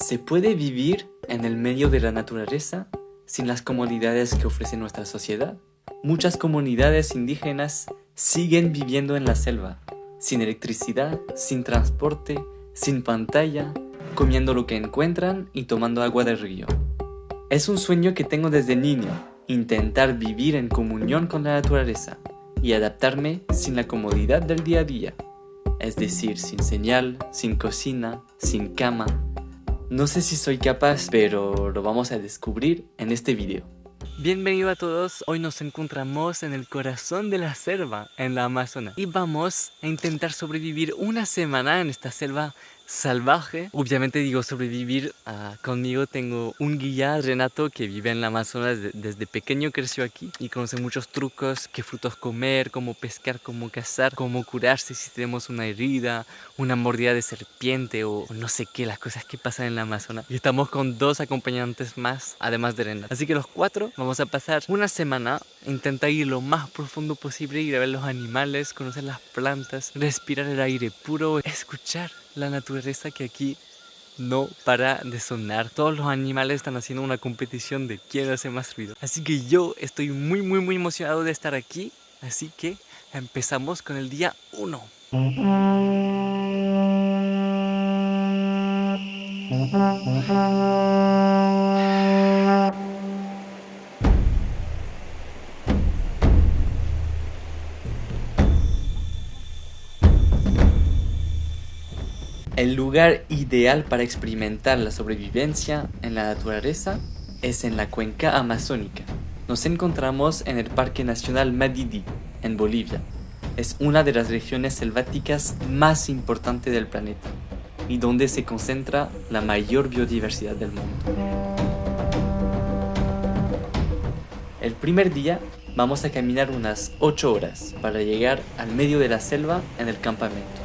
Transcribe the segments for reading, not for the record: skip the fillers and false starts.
¿Se puede vivir en el medio de la naturaleza sin las comodidades que ofrece nuestra sociedad? Muchas comunidades indígenas siguen viviendo en la selva, sin electricidad, sin transporte, sin pantalla, comiendo lo que encuentran y tomando agua del río. Es un sueño que tengo desde niño, intentar vivir en comunión con la naturaleza y adaptarme sin la comodidad del día a día, es decir, sin señal, sin cocina, sin cama. No sé si soy capaz, pero lo vamos a descubrir en este video. Bienvenido a todos, hoy nos encontramos en el corazón de la selva, en la Amazonas. Y vamos a intentar sobrevivir una semana en esta selva salvaje. Obviamente digo sobrevivir, conmigo tengo un guía, Renato, que vive en la Amazonas, desde pequeño creció aquí y conoce muchos trucos, qué frutos comer, cómo pescar, cómo cazar, cómo curarse si tenemos una herida, una mordida de serpiente o no sé qué, las cosas que pasan en la Amazonas. Y estamos con 2 acompañantes más, además de Renato. Así que los 4 vamos a pasar una semana, intentar ir lo más profundo posible, ir a ver los animales, conocer las plantas, respirar el aire puro, escuchar la naturaleza que aquí no para de sonar. Todos los animales están haciendo una competición de quién hace más ruido. Así que yo estoy muy emocionado de estar aquí. Así que empezamos con el día 1. El lugar ideal para experimentar la sobrevivencia en la naturaleza es en la cuenca amazónica. Nos encontramos en el Parque Nacional Madidi, en Bolivia. Es una de las regiones selváticas más importantes del planeta y donde se concentra la mayor biodiversidad del mundo. El primer día vamos a caminar unas 8 horas para llegar al medio de la selva en el campamento.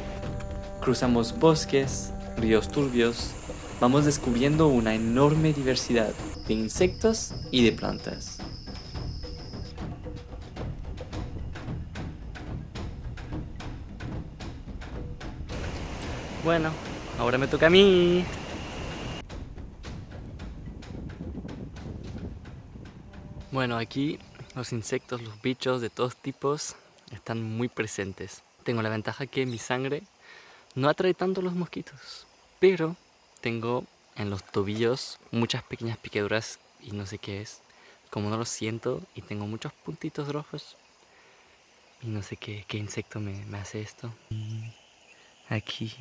Cruzamos bosques, ríos turbios, vamos descubriendo una enorme diversidad de insectos y de plantas. Bueno, ahora me toca a mí. Bueno, aquí los insectos, los bichos de todos tipos están muy presentes. Tengo la ventaja que mi sangre no atrae tanto los mosquitos, pero tengo en los tobillos muchas pequeñas picaduras y no sé qué es. Como no lo siento y tengo muchos puntitos rojos y no sé qué insecto me hace esto. Aquí.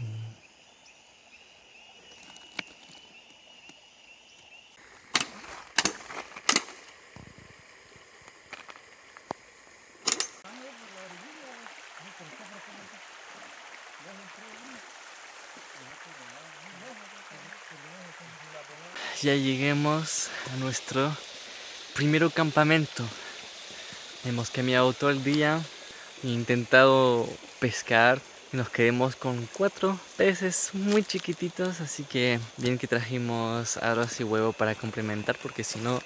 Ya lleguemos a nuestro primero campamento. Hemos caminado todo el día e intentado pescar. Nos quedamos con 4 peces muy chiquititos, así que bien que trajimos arroz y huevo para complementar, porque si no,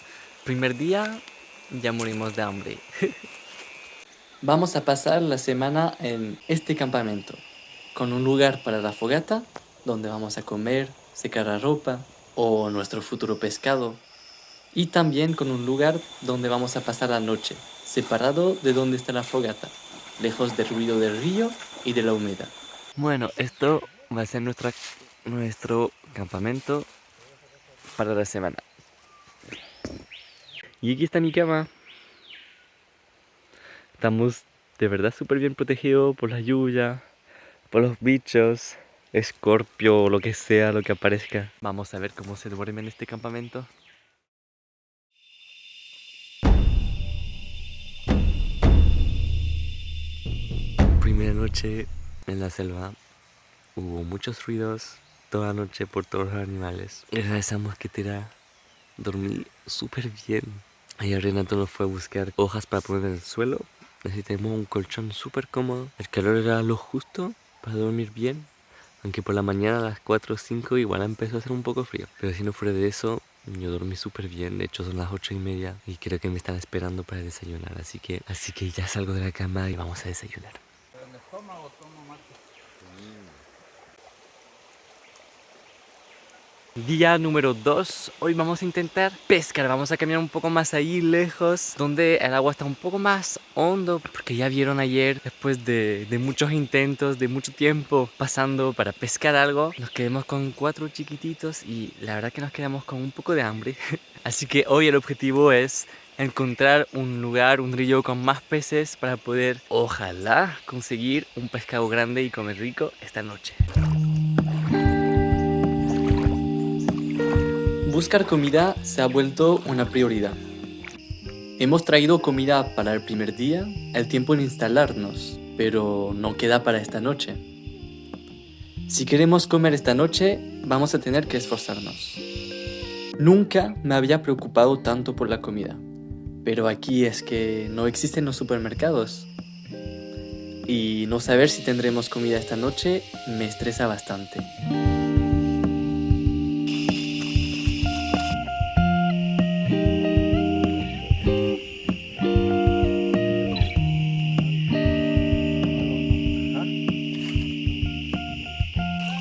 primer día ya morimos de hambre. Vamos a pasar la semana en este campamento, con un lugar para la fogata, donde vamos a comer, secar la ropa o nuestro futuro pescado. Y también con un lugar donde vamos a pasar la noche, separado de donde está la fogata, lejos del ruido del río y de la humedad. Bueno, esto va a ser nuestro campamento para la semana. Y aquí está mi cama. Estamos de verdad súper bien protegidos por la lluvia, por los bichos, escorpio o lo que sea, lo que aparezca. Vamos a ver cómo se duerme en este campamento. Primera noche en la selva. Hubo muchos ruidos toda la noche por todos los animales. Gracias a esa mosquetera dormí súper bien. Ayer Renato nos fue a buscar hojas para poner en el suelo. Necesitamos un colchón súper cómodo. El calor era lo justo para dormir bien. Aunque por la mañana a las 4 o 5 igual empezó a hacer un poco frío. Pero si no fuera de eso, yo dormí súper bien. De hecho son las 8:30 y creo que me están esperando para desayunar. Así que ya salgo de la cama y vamos a desayunar. ¿Toma? 。 . 。 . 。 . 。 . 。 . 。 . 。 . 。 . 。 . 。 . 。 . 。 . 。 . 。 . 。 . 。 . 。 . 。 . 。 . 。 . 。 . 。 . 。 . 。 . 。 . 。 . Día número 2, hoy vamos a intentar pescar, vamos a caminar un poco más ahí lejos, donde el agua está un poco más hondo, porque ya vieron ayer, después de muchos intentos, de mucho tiempo pasando para pescar algo, nos quedamos con 4 chiquititos y la verdad que nos quedamos con un poco de hambre. Así que hoy el objetivo es encontrar un lugar, un río con más peces para poder, ojalá, conseguir un pescado grande y comer rico esta noche. Buscar comida se ha vuelto una prioridad. Hemos traído comida para el primer día, el tiempo en instalarnos, pero no queda para esta noche. Si queremos comer esta noche, vamos a tener que esforzarnos. Nunca me había preocupado tanto por la comida, pero aquí es que no existen los supermercados. Y no saber si tendremos comida esta noche me estresa bastante.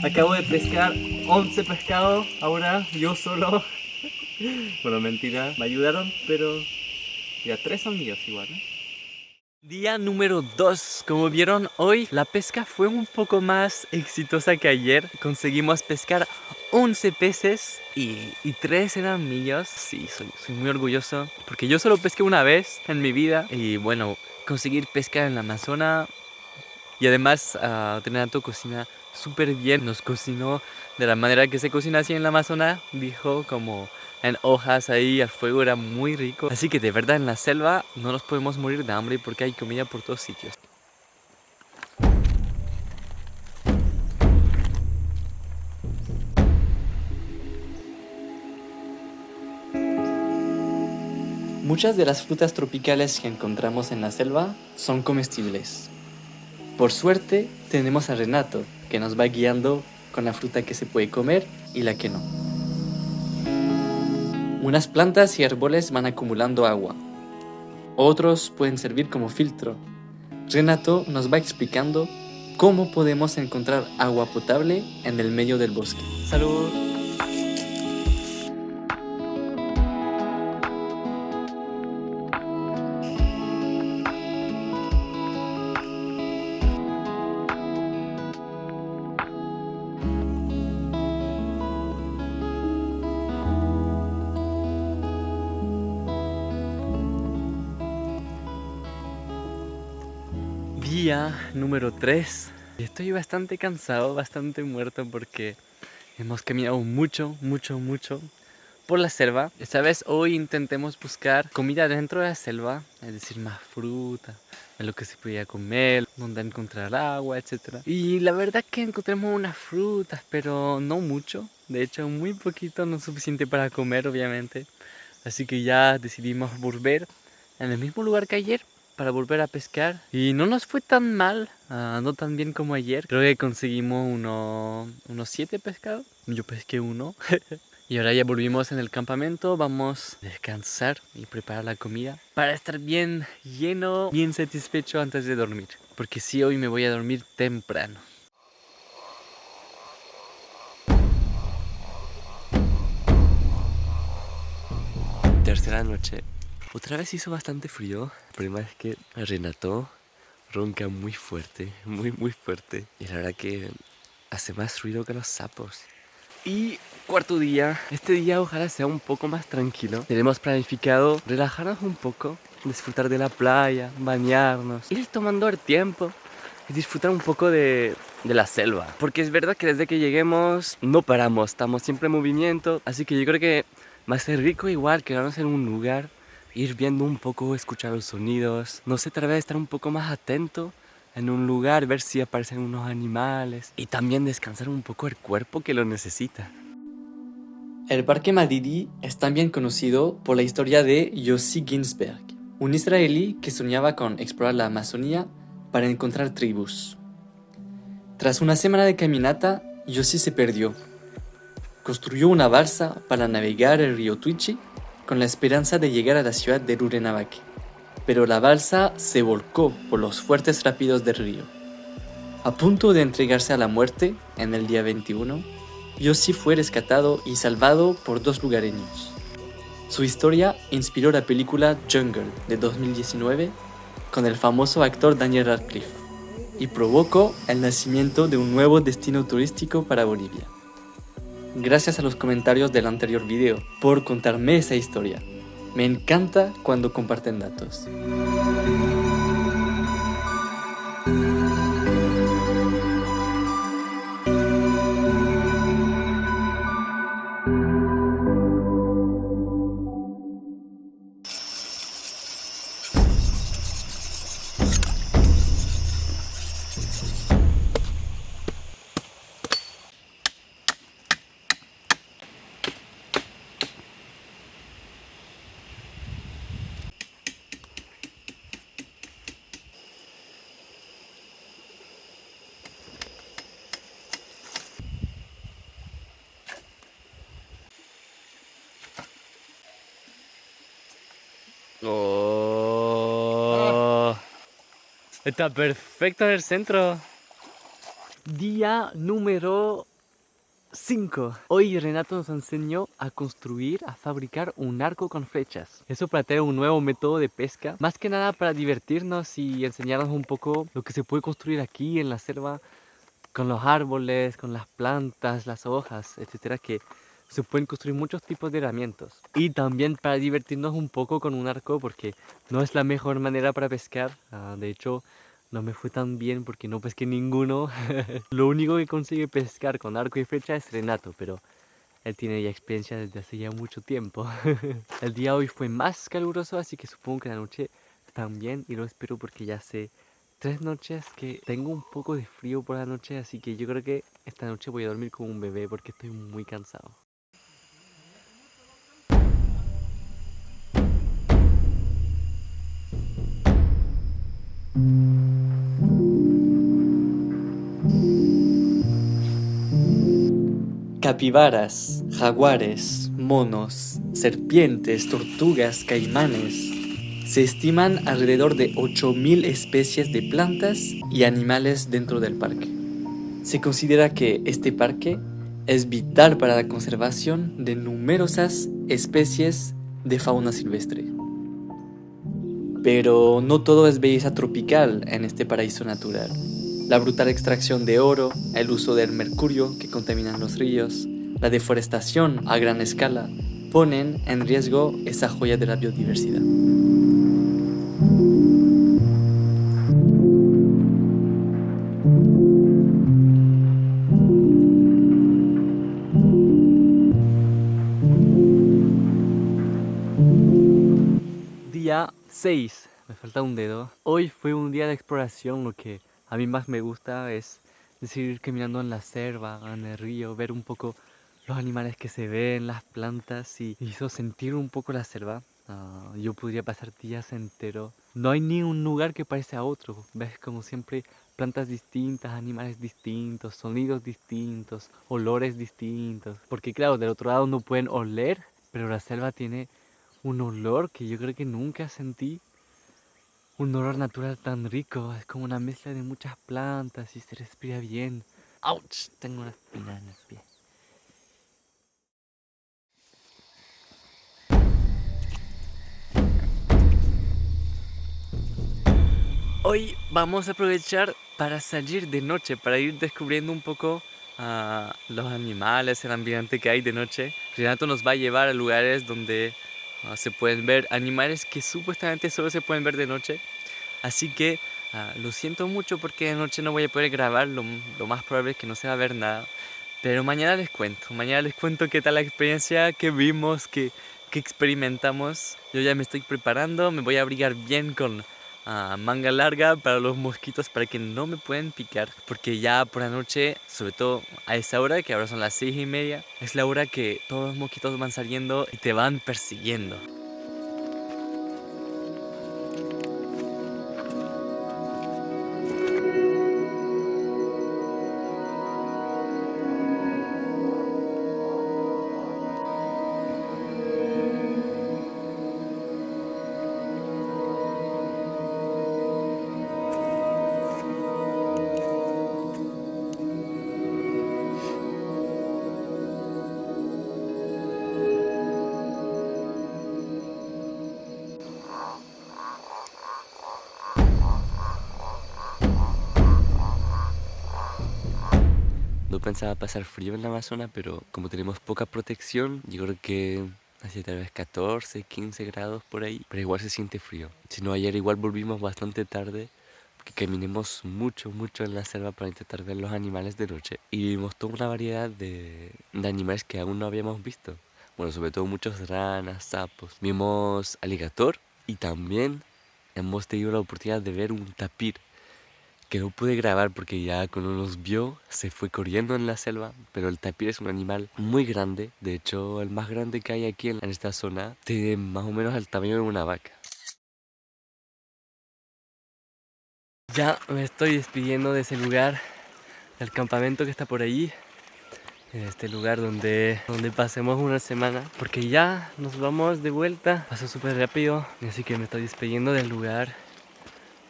Acabo de pescar 11 pescados, ahora yo solo. Bueno, mentira, me ayudaron, pero ya 3 son míos igual, ¿eh? Día número 2. Como vieron, hoy la pesca fue un poco más exitosa que ayer. Conseguimos pescar 11 peces y 3 eran míos. Sí, soy muy orgulloso porque yo solo pesqué una vez en mi vida. Y bueno, conseguir pescar en la Amazonas. Y además, Renato cocina súper bien. Nos cocinó de la manera que se cocina así en la Amazonas. Dijo como en hojas ahí al fuego, era muy rico. Así que de verdad en la selva no nos podemos morir de hambre porque hay comida por todos sitios. Muchas de las frutas tropicales que encontramos en la selva son comestibles. Por suerte tenemos a Renato que nos va guiando con la fruta que se puede comer y la que no. Unas plantas y árboles van acumulando agua. Otros pueden servir como filtro. Renato nos va explicando cómo podemos encontrar agua potable en el medio del bosque. ¡Salud! Día número 3. Estoy bastante cansado, bastante muerto porque hemos caminado mucho por la selva. Esta vez hoy intentemos buscar comida dentro de la selva, es decir, más fruta, en lo que se podía comer, donde encontrar agua, etc. Y la verdad que encontramos unas frutas, pero no mucho. De hecho, muy poquito, no suficiente para comer, obviamente. Así que ya decidimos volver en el mismo lugar que ayer para volver a pescar. Y no nos fue tan mal, no tan bien como ayer. Creo que conseguimos unos 7 pescados. Yo pesqué uno. Y ahora ya volvimos en el campamento, vamos a descansar y preparar la comida para estar bien lleno, bien satisfecho antes de dormir. Porque sí, hoy me voy a dormir temprano. Tercera noche. Otra vez hizo bastante frío. El problema es que Renato ronca muy fuerte, muy fuerte. Y la verdad que hace más ruido que los sapos. Y cuarto día, este día ojalá sea un poco más tranquilo. Tenemos planificado relajarnos un poco, disfrutar de la playa, bañarnos, ir tomando el tiempo y disfrutar un poco de la selva. Porque es verdad que desde que lleguemos no paramos, estamos siempre en movimiento. Así que yo creo que va a ser rico igual quedarnos en un lugar, ir viendo un poco, escuchar los sonidos. No sé, tal vez estar un poco más atento en un lugar, ver si aparecen unos animales y también descansar un poco el cuerpo que lo necesita. El Parque Madidi es también conocido por la historia de Yossi Ginsberg, un israelí que soñaba con explorar la Amazonía para encontrar tribus. Tras una semana de caminata, Yossi se perdió. Construyó una balsa para navegar el río Tuichi con la esperanza de llegar a la ciudad de Rurrenabaque. Pero la balsa se volcó por los fuertes rápidos del río. A punto de entregarse a la muerte en el día 21, Yossi fue rescatado y salvado por dos lugareños. Su historia inspiró la película Jungle de 2019 con el famoso actor Daniel Radcliffe y provocó el nacimiento de un nuevo destino turístico para Bolivia. Gracias a los comentarios del anterior video por contarme esa historia. Me encanta cuando comparten datos. Oh, está perfecto en el centro. Día número 5. Hoy Renato nos enseñó a construir, a fabricar un arco con flechas. Eso para tener un nuevo método de pesca. Más que nada para divertirnos y enseñarnos un poco lo que se puede construir aquí en la selva con los árboles, con las plantas, las hojas, etcétera, que se pueden construir muchos tipos de herramientas. Y también para divertirnos un poco con un arco, porque no es la mejor manera para pescar. De hecho, no me fue tan bien porque no pesqué ninguno. Lo único que consigue pescar con arco y flecha es Renato, pero él tiene ya experiencia desde hace ya mucho tiempo. El día hoy fue más caluroso, así que supongo que la noche también, y lo espero porque ya hace 3 noches que tengo un poco de frío por la noche, así que yo creo que esta noche voy a dormir como un bebé porque estoy muy cansado. Capibaras, jaguares, monos, serpientes, tortugas, caimanes. Se estiman alrededor de 8.000 especies de plantas y animales dentro del parque. Se considera que este parque es vital para la conservación de numerosas especies de fauna silvestre. Pero no todo es belleza tropical en este paraíso natural. La brutal extracción de oro, el uso del mercurio que contaminan los ríos, la deforestación a gran escala, ponen en riesgo esa joya de la biodiversidad. Día 6. Me falta un dedo. Hoy fue un día de exploración. Lo que a mí más me gusta es ir caminando en la selva, en el río, ver un poco los animales que se ven, las plantas y hizo sentir un poco la selva. Yo podría pasar días enteros. No hay ni un lugar que parece a otro. Ves como siempre plantas distintas, animales distintos, sonidos distintos, olores distintos. Porque claro, del otro lado no pueden oler, pero la selva tiene un olor que yo creo que nunca sentí. Un olor natural tan rico. Es como una mezcla de muchas plantas y se respira bien. ¡Auch! Tengo una espina en el pie. Hoy vamos a aprovechar para salir de noche, para ir descubriendo un poco los animales, el ambiente que hay de noche. Renato nos va a llevar a lugares donde se pueden ver animales que supuestamente solo se pueden ver de noche. Así que lo siento mucho porque de noche no voy a poder grabar, lo más probable es que no se va a ver nada. Pero mañana les cuento qué tal la experiencia, qué vimos, qué experimentamos. Yo ya me estoy preparando, me voy a abrigar bien con manga larga para los mosquitos para que no me puedan picar. Porque ya por la noche, sobre todo a esa hora, que ahora son las 6:30, es la hora que todos los mosquitos van saliendo y te van persiguiendo. yo pensaba pasar frío en la Amazonas, pero como tenemos poca protección, yo creo que hace tal vez 14, 15 grados por ahí, pero igual se siente frío. Si no, ayer igual volvimos bastante tarde, porque caminemos mucho en la selva para intentar ver los animales de noche. Y vimos toda una variedad de animales que aún no habíamos visto. Bueno, sobre todo muchos ranas, sapos. Vimos alligator y también hemos tenido la oportunidad de ver un tapir, que no pude grabar porque ya cuando nos vio se fue corriendo en la selva, pero el tapir es un animal muy grande, de hecho el más grande que hay aquí en esta zona, tiene más o menos el tamaño de una vaca. Ya me estoy despidiendo de ese lugar, del campamento que está por allí, este lugar donde pasemos una semana, porque ya nos vamos de vuelta, pasó súper rápido, así que me estoy despidiendo del lugar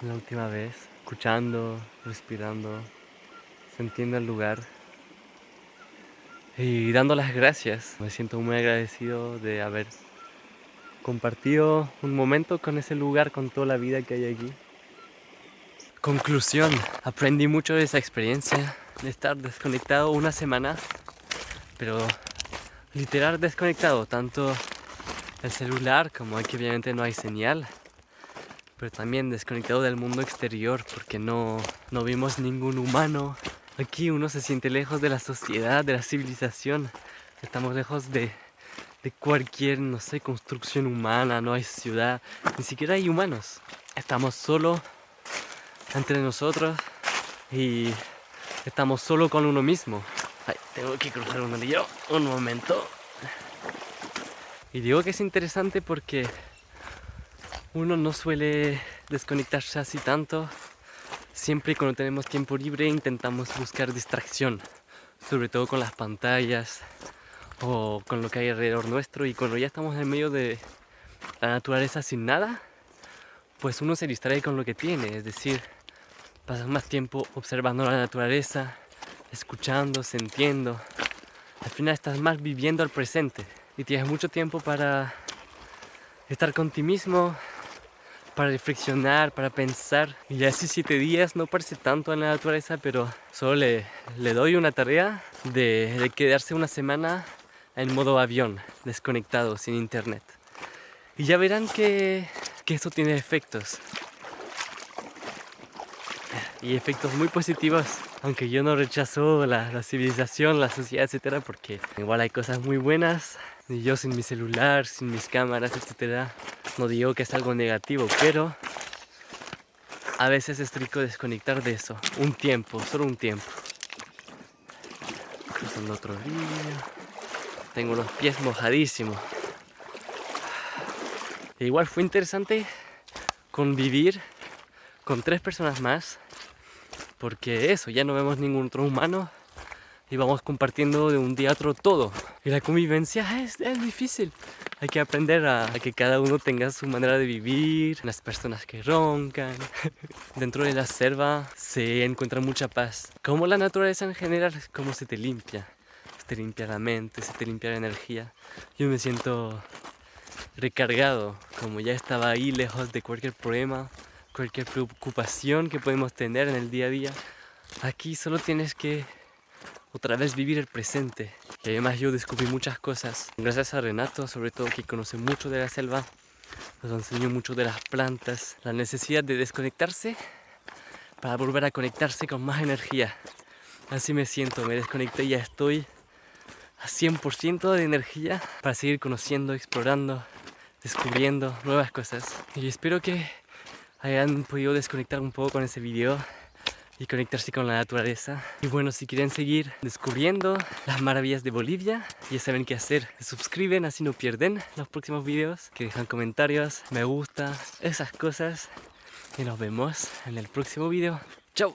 la última vez, escuchando, respirando, sintiendo el lugar y dando las gracias. Me siento muy agradecido de haber compartido un momento con ese lugar, con toda la vida que hay aquí. Conclusión, aprendí mucho de esa experiencia de estar desconectado una semana, pero literal desconectado, tanto el celular como aquí obviamente no hay señal, pero también desconectado del mundo exterior porque no vimos ningún humano. Aquí uno se siente lejos de la sociedad, de la civilización, estamos lejos de cualquier, no sé, construcción humana, no hay ciudad, ni siquiera hay humanos. Estamos solo entre nosotros y estamos solo con uno mismo. Ay, tengo que cruzar un río, un momento. Y digo que es interesante porque uno no suele desconectarse así tanto. Siempre cuando tenemos tiempo libre intentamos buscar distracción, sobre todo con las pantallas o con lo que hay alrededor nuestro, y cuando ya estamos en medio de la naturaleza sin nada, pues uno se distrae con lo que tiene, es decir, pasas más tiempo observando la naturaleza, escuchando, sintiendo. Al final estás más viviendo el presente y tienes mucho tiempo para estar con ti mismo, para reflexionar, para pensar. Y así 7 días no parece tanto en la naturaleza, pero solo le doy una tarea de quedarse una semana en modo avión, desconectado, sin internet. Y ya verán que esto tiene efectos. Y efectos muy positivos. Aunque yo no rechazo la civilización, la sociedad, etcétera, porque igual hay cosas muy buenas. Y yo sin mi celular, sin mis cámaras, etcétera, no digo que es algo negativo, pero a veces es rico desconectar de eso. Un tiempo, solo un tiempo. Cruzando otro río. Tengo los pies mojadísimos. E igual fue interesante convivir con 3 personas más, porque eso, ya no vemos ningún otro humano y vamos compartiendo de un día a otro todo. Y la convivencia es difícil. Hay que aprender a que cada uno tenga su manera de vivir, las personas que roncan. Dentro de la selva se encuentra mucha paz. Como la naturaleza en general, es como se te limpia. Se te limpia la mente, se te limpia la energía. Yo me siento recargado, como ya estaba ahí lejos de cualquier problema, cualquier preocupación que podemos tener en el día a día. Aquí solo tienes que otra vez vivir el presente. Y además yo descubrí muchas cosas gracias a Renato, sobre todo, que conoce mucho de la selva. Nos enseñó mucho de las plantas, la necesidad de desconectarse para volver a conectarse con más energía. Así me siento, me desconecté y ya estoy a 100% de energía para seguir conociendo, explorando, descubriendo nuevas cosas. Y espero que hayan podido desconectar un poco con ese video y conectarse con la naturaleza. Y bueno, si quieren seguir descubriendo las maravillas de Bolivia, ya saben qué hacer. Se suscriben, así no pierden los próximos videos, que dejan comentarios, me gusta, esas cosas. Y nos vemos en el próximo video. ¡Chao!